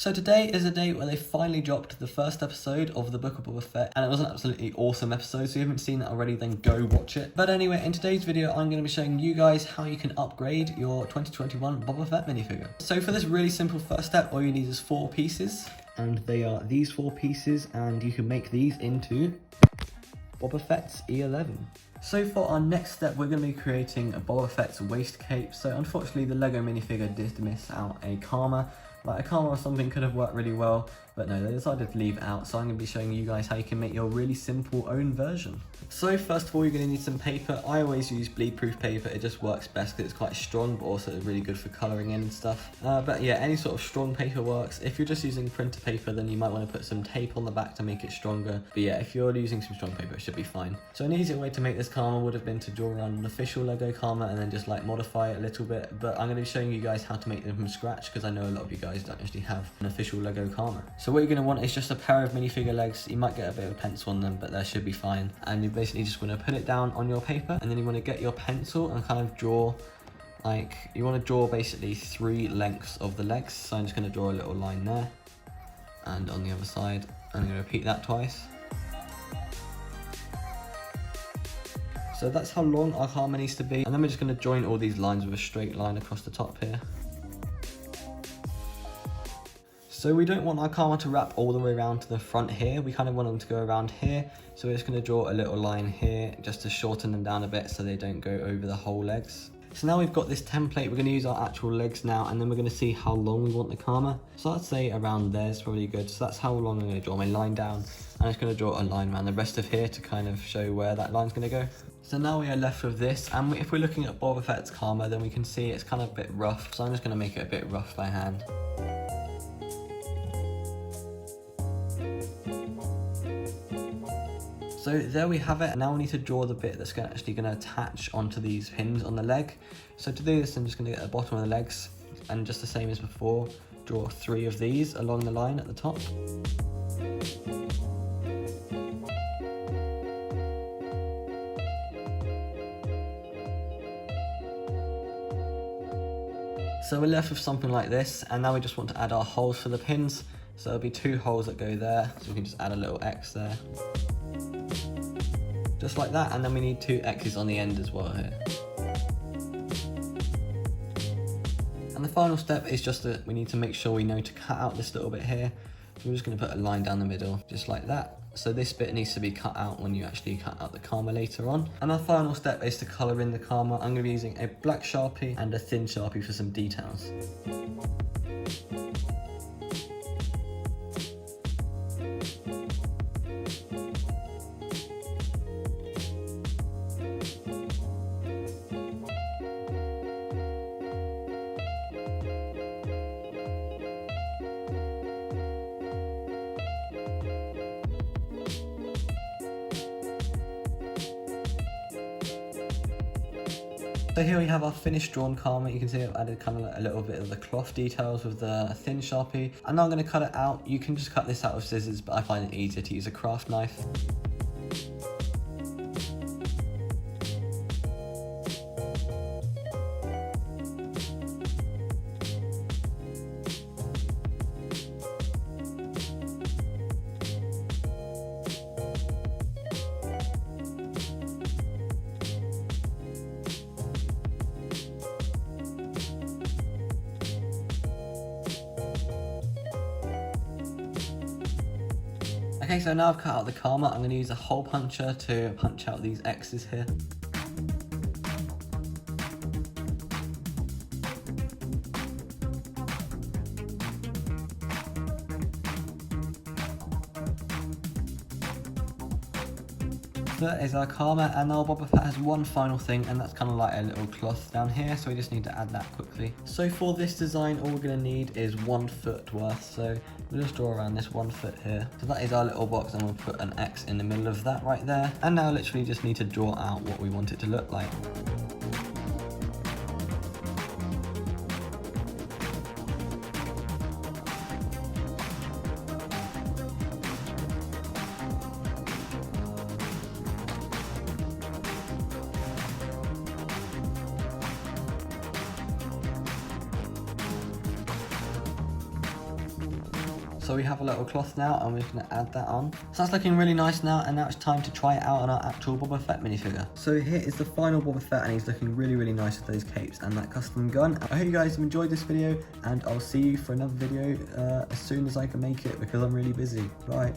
So today is a day where they finally dropped the first episode of the Book of Boba Fett, and it was an absolutely awesome episode, so if you haven't seen it already, then go watch it. But anyway, in today's video, I'm going to be showing you guys how you can upgrade your 2021 Boba Fett minifigure. So for this really simple first step, all you need is 4 pieces, and they are these 4 pieces, and you can make these into Boba Fett's E11. So for our next step, we're going to be creating a Boba Fett's waist cape. So unfortunately, the Lego minifigure did miss out a Karma. Like a Karma or something could have worked really well, but no, they decided to leave it out. So I'm going to be showing you guys how you can make your really simple own version. So first of all, you're going to need some paper. I always use bleed proof paper. It just works best because it's quite strong, but also really good for colouring in and stuff. But yeah, any sort of strong paper works. If you're just using printer paper, then you might want to put some tape on the back to make it stronger. But yeah, if you're using some strong paper, it should be fine. So an easier way to make this Karma would have been to draw around an official Lego Karma and then just like modify it a little bit. But I'm going to be showing you guys how to make them from scratch because I know a lot of you guys don't actually have an official Lego Karma. So what you're going to want is just a pair of minifigure legs. You might get a bit of a pencil on them, but they should be fine. And you basically just want to put it down on your paper, and then you want to get your pencil and kind of draw, like, you want to draw basically 3 lengths of the legs. So I'm just going to draw a little line there, and on the other side, I'm going to repeat that twice. So that's how long our Karma needs to be, and then we're just going to join all these lines with a straight line across the top here. So we don't want our Karma to wrap all the way around to the front here. We kind of want them to go around here. So we're just going to draw a little line here just to shorten them down a bit so they don't go over the whole legs. So now we've got this template, we're going to use our actual legs now, and then we're going to see how long we want the Karma. So I'd say around there is probably good. So that's how long I'm going to draw my line down. I'm just going to draw a line around the rest of here to kind of show where that line's going to go. So now we are left with this, and if we're looking at Boba Fett's Karma, then we can see it's kind of a bit rough. So I'm just going to make it a bit rough by hand. So there we have it. Now we need to draw the bit that's actually going to attach onto these pins on the leg. So to do this, I'm just going to get the bottom of the legs, and just the same as before, draw 3 of these along the line at the top. So we're left with something like this, and now we just want to add our holes for the pins. So there'll be 2 holes that go there, so we can just add a little X there. Just like that, and then we need 2 X's on the end as well here. And the final step is just that we need to make sure we know to cut out this little bit here. So we're just going to put a line down the middle, just like that. So this bit needs to be cut out when you actually cut out the Karma later on. And our final step is to colour in the Karma. I'm going to be using a black Sharpie and a thin Sharpie for some details. So here we have our finished drawn Karma. You can see I've added kind of a little bit of the cloth details with the thin Sharpie. And now I'm going to cut it out. You can just cut this out with scissors, but I find it easier to use a craft knife. Okay, so now I've cut out the Karma, I'm going to use a hole puncher to punch out these X's here. That is our Karma, and now Boba Fett has one final thing, and that's kind of like a little cloth down here, so we just need to add that quickly. So for this design, all we're going to need is 1 foot worth, so we'll just draw around this 1 foot here. So that is our little box, and we'll put an X in the middle of that right there. And now literally just need to draw out what we want it to look like. So we have a little cloth now, and we're just going to add that on. So that's looking really nice now, and now it's time to try it out on our actual Boba Fett minifigure. So here is the final Boba Fett, and he's looking really, really nice with those capes and that custom gun. I hope you guys have enjoyed this video, and I'll see you for another video as soon as I can make it, because I'm really busy. Bye.